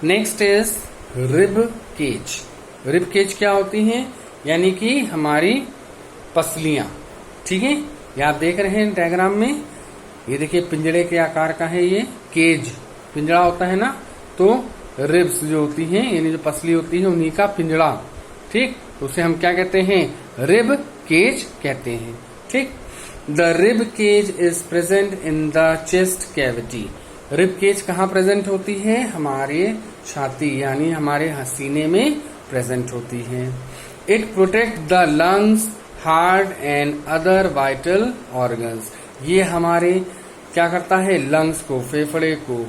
Next is rib cage. Rib cage क्या होती है? यानी कि हमारी पसलियां। ठीक है, ये आप देख रहे हैं डायग्राम में, ये देखिए पिंजड़े के आकार का है, ये केज पिंजड़ा होता है ना, तो रिब्स जो होती हैं यानी जो पसली होती है उन्हीं का पिंजड़ा। ठीक, तो उसे हम क्या कहते हैं? रिब केज कहते हैं। ठीक, the rib cage is present in the chest cavity. Rib cage कहाँ प्रेजेंट होती है? हमारे छाती यानी हमारे सीने में प्रेजेंट होती है। It protect the lungs, heart and other vital organs. ये हमारे क्या करता है? लंग्स को, फेफड़े को,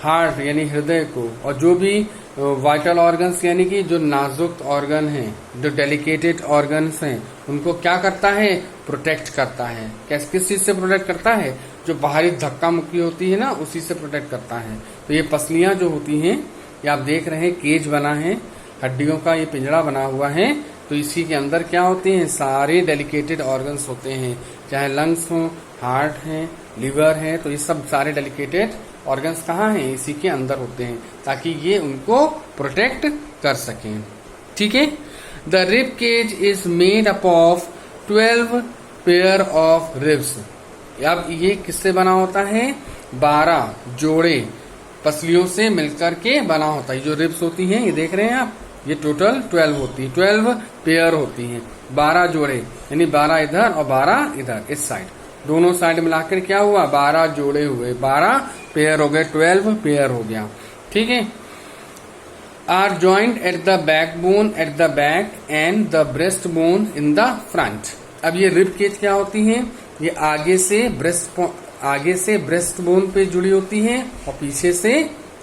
हार्ट यानी हृदय को, और जो भी वाइटल ऑर्गन्स यानी कि जो नाजुक ऑर्गन हैं, जो डेलिकेटेड ऑर्गन्स हैं, उनको क्या करता है? प्रोटेक्ट करता है। किस चीज से प्रोटेक्ट करता है? जो बाहरी धक्का मुक्की होती है ना, उसी से प्रोटेक्ट करता है। तो ये पसलियां जो होती हैं, ये आप देख रहे हैं केज बना है, हड्डियों का ये पिंजड़ा बना हुआ है। तो इसी के अंदर क्या होते हैं? सारे डेलिकेटेड ऑर्गन्स होते हैं, चाहे लंग्स हो, हार्ट है, लिवर है, तो ये सब सारे डेलिकेटेड ऑर्गन्स कहाँ हैं? इसी के अंदर होते हैं, ताकि ये उनको प्रोटेक्ट कर सकें। ठीक है, the rib cage is made up of 12 pair of ribs. अब ये किससे बना होता है? 12 जोड़े पसलियों से मिलकर के बना होता है। जो रिब्स होती हैं, ये देख रहे हैं आप, ये टोटल 12 होती है, 12 पेयर होती हैं, 12 जोड़े, यानी 12 इधर और 12 इधर, इस साइड, दोनों साइड मिलाकर क्या हुआ? 12 जोड़े हुए, 12 पेयर हो गए, 12 पेयर हो गया। ठीक है, are joint at the backbone at the back and the breast bone in the front. अब ये रिब केज क्या होती है? ये आगे से ब्रेस्ट बोन पे जुड़ी होती है और पीछे से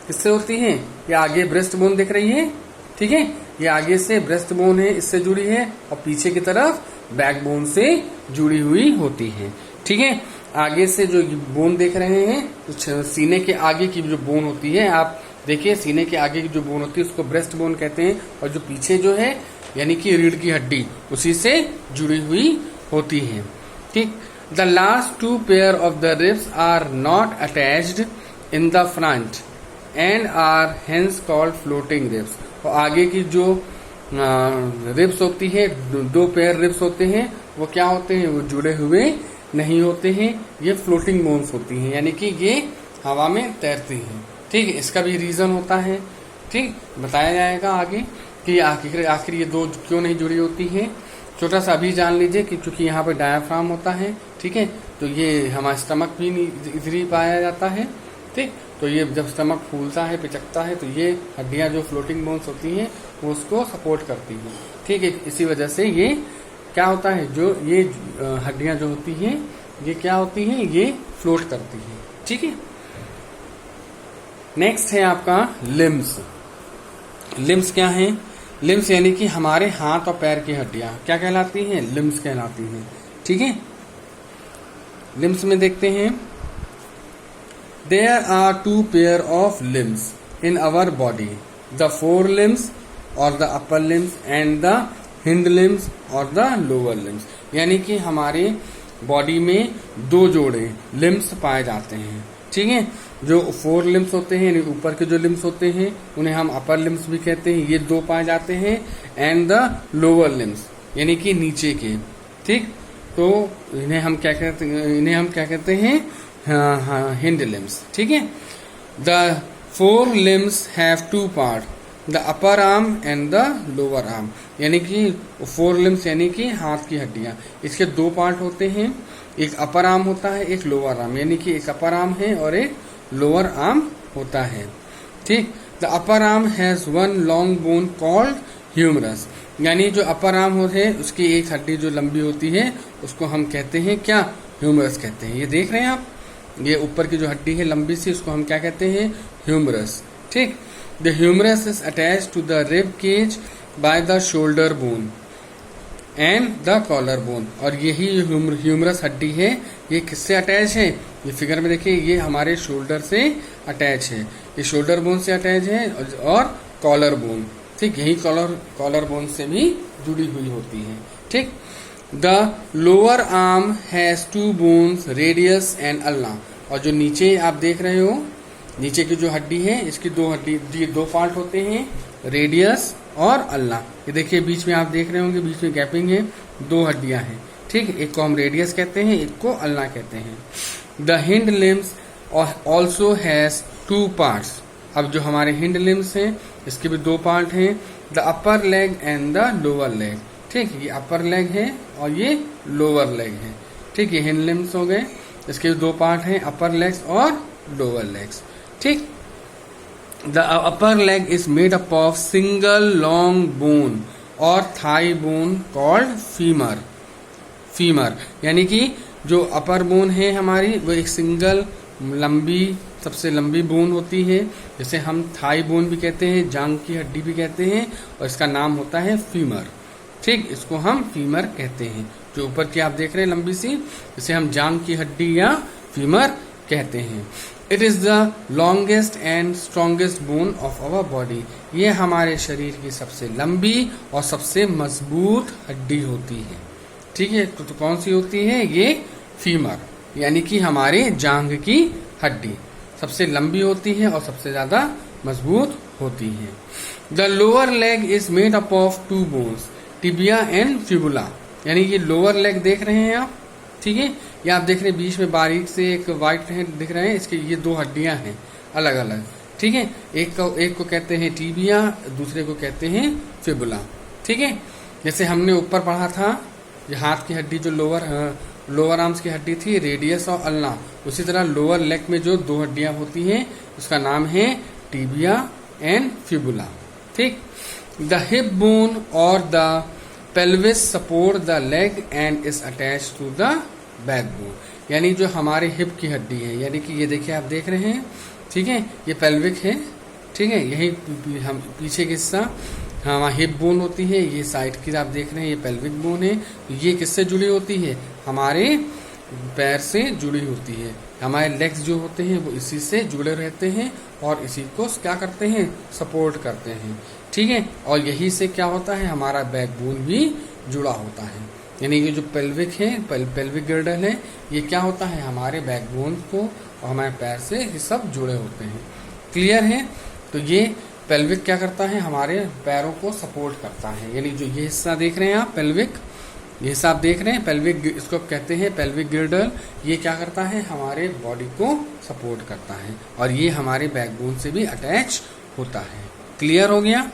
किससे होती है? ये आगे ब्रेस्ट बोन दिख रही है, ठीक है, ये आगे से ब्रेस्ट बोन है, इससे जुड़ी है, और पीछे की तरफ बैक बोन से जुड़ी हुई होती है। ठीक है, आगे से जो बोन देख रहे हैं, तो सीने के आगे की जो बोन होती है, आप देखिए सीने के आगे की जो बोन होती है उसको ब्रेस्ट बोन कहते हैं, और जो पीछे जो है यानी कि रीढ़ की हड्डी, उसी से जुड़ी हुई होती है। ठीक, the last 2 pair of the ribs are not attached in the front and are hence called floating ribs. और आगे की जो रिब्स होती है, 2 पेयर रिब्स होते हैं, वो क्या होते हैं? वो जुड़े हुए नहीं होते हैं, ये फ्लोटिंग बोन्स होती हैं, यानी कि ये हवा में तैरती हैं। ठीक है, इसका भी रीजन होता है, ठीक, बताया जाएगा आगे कि आखिर ये 2 क्यों नहीं जुड़ी होती हैं। छोटा सा अभी जान लीजिए कि चूंकि यहाँ पे डायाफ्राम होता है, ठीक है, तो ये हमारा स्टमक भी इधर ही पाया जाता है। ठीक, तो ये जब स्टमक फूलता है, पिचकता है, तो ये हड्डियां जो फ्लोटिंग बोन्स होती हैं वो उसको सपोर्ट करती हैं। ठीक है, इसी वजह से ये क्या होता है, जो ये हड्डियां जो होती हैं ये क्या होती हैं? ये फ्लोट करती हैं। ठीक है, नेक्स्ट है आपका लिम्स। लिम्स क्या है? लिम्स यानी कि हमारे हाथ और पैर की हड्डियां क्या कहलाती हैं? लिम्स कहलाती हैं। ठीक है, लिम्स में देखते हैं, there are 2 pair of limbs in our body, the four limbs और the upper limbs and the hind limbs और द लोअर लिम्स। यानी कि हमारे बॉडी में 2 जोड़े लिम्स पाए जाते हैं। ठीक है, जो 4 लिम्स होते हैं, ऊपर के जो लिम्स होते हैं उन्हें हम अपर लिम्स भी कहते हैं, ये 2 पाए जाते हैं, एंड द लोअर लिम्स यानी कि नीचे के। ठीक, तो इन्हें हम क्या कहते हैं? Hind limbs. ठीक है, the 4 limbs have 2 part, the upper arm and the lower arm. यानी कि 4 लिम्स यानी कि हाथ की हड्डियां, इसके 2 पार्ट होते हैं, एक अपर आर्म होता है, एक लोअर आर्म, यानी कि एक अपर आर्म है और एक लोअर आर्म होता है। ठीक, the upper arm has 1 long bone called humerus. यानी जो अपर आर्म होते हैं उसकी एक हड्डी जो लंबी होती है उसको हम कहते हैं क्या? ह्यूमरस कहते हैं। ये देख रहे हैं आप, ये ऊपर की जो हड्डी है लंबी सी, उसको हम क्या कहते हैं? ह्यूमरस। ठीक, the humerus is attached to the rib cage by the shoulder bone and the collar bone. और यही ह्यूमरस हड्डी है, ये किससे अटैच है? ये फिगर में देखिए, ये हमारे शोल्डर से अटैच है, ये शोल्डर बोन से अटैच है और कॉलर बोन। ठीक, यही कॉलर बोन से भी जुड़ी हुई होती है। ठीक, the lower arm has 2 bones, radius and ulna. और जो नीचे आप देख रहे हो, नीचे की जो हड्डी है इसकी दो हड्डी, दो पार्ट होते हैं, रेडियस और अल्ना। ये देखिए बीच में आप देख रहे होंगे, बीच में गैपिंग है, दो हड्डियां हैं, ठीक है। एक को हम रेडियस कहते हैं, एक को अल्ना कहते हैं। The hind limbs also has 2 parts. अब जो हमारे हिंड लिम्स हैं इसके भी 2 पार्ट हैं, the upper leg and the lower leg, ठीक। ये अपर लेग है और ये लोअर लेग है, ठीक। ये हिंड लिम्स हो गए, इसके 2 पार्ट हैं, अपर लेग्स और लोअर लेग्स, ठीक। The upper leg is made up of single long bone और thigh bone called femur. Femur यानी कि जो अपर बोन है हमारी वो एक सिंगल लंबी, सबसे लंबी बोन होती है, जिसे हम थाई बोन भी कहते हैं, जांग की हड्डी भी कहते हैं, और इसका नाम होता है फीमर, ठीक। इसको हम फीमर कहते हैं। जो ऊपर की आप देख रहे हैं लंबी सी, इसे हम जांग की हड्डी या फीमर कहते हैं। It is the longest and strongest bone of our body. ये हमारे शरीर की सबसे लंबी और सबसे मजबूत हड्डी होती है, ठीक है। तो कौन सी होती है? ये फीमर, यानी कि हमारे जांग की हड्डी सबसे लंबी होती है और सबसे ज्यादा मजबूत होती है। The lower leg is made up of 2 bones, tibia and fibula. यानी ये लोअर लेग देख रहे हैं आप, ठीक है। ये आप देख रहे हैं बीच में बारीक से एक व्हाइट है दिख रहे हैं, इसके ये 2 हड्डियां हैं अलग अलग, ठीक है। एक को कहते हैं टिबिया, दूसरे को कहते हैं फिबुला, ठीक है। जैसे हमने ऊपर पढ़ा था, ये हाथ की हड्डी जो लोअर आर्म्स की हड्डी थी, रेडियस और अल्ना, उसी तरह लोअर लेग में जो 2 हड्डियां होती हैं उसका नाम है टिबिया एंड फिबुला, ठीक। द हिप बोन और the pelvis support the leg and is attach to the backbone. यानी जो हमारे हिप की हड्डी है, यानी कि ये देखिए आप देख रहे हैं, ठीक है, ये पेल्विक है, ठीक है। यही हम पीछे का हिस्सा वहाँ हिप बोन होती है, ये साइड की आप देख रहे हैं ये पेल्विक बोन है। ये किससे जुड़ी होती है? हमारे पैर से जुड़ी होती है। हमारे लेग्स जो होते हैं वो इसी से जुड़े रहते हैं और इसी को क्या करते हैं? सपोर्ट करते हैं, ठीक है। और यही से क्या होता है? हमारा बैकबोन भी जुड़ा होता है। यानी ये जो पेल्विक है, पेल्विक गिर्डल है, ये क्या होता है? हमारे बैकबोन को और हमारे पैर से ये सब जुड़े होते हैं। क्लियर है? तो ये पेल्विक क्या करता है? हमारे पैरों को सपोर्ट करता है। यानी जो ये हिस्सा देख रहे हैं आप, पेल्विक, ये हिस्सा आप देख रहे हैं पेल्विक, इसको कहते हैं पेल्विक गिर्डल। ये क्या करता है? हमारे बॉडी को सपोर्ट करता है और ये हमारे बैकबोन से भी अटैच होता है। क्लियर हो गया?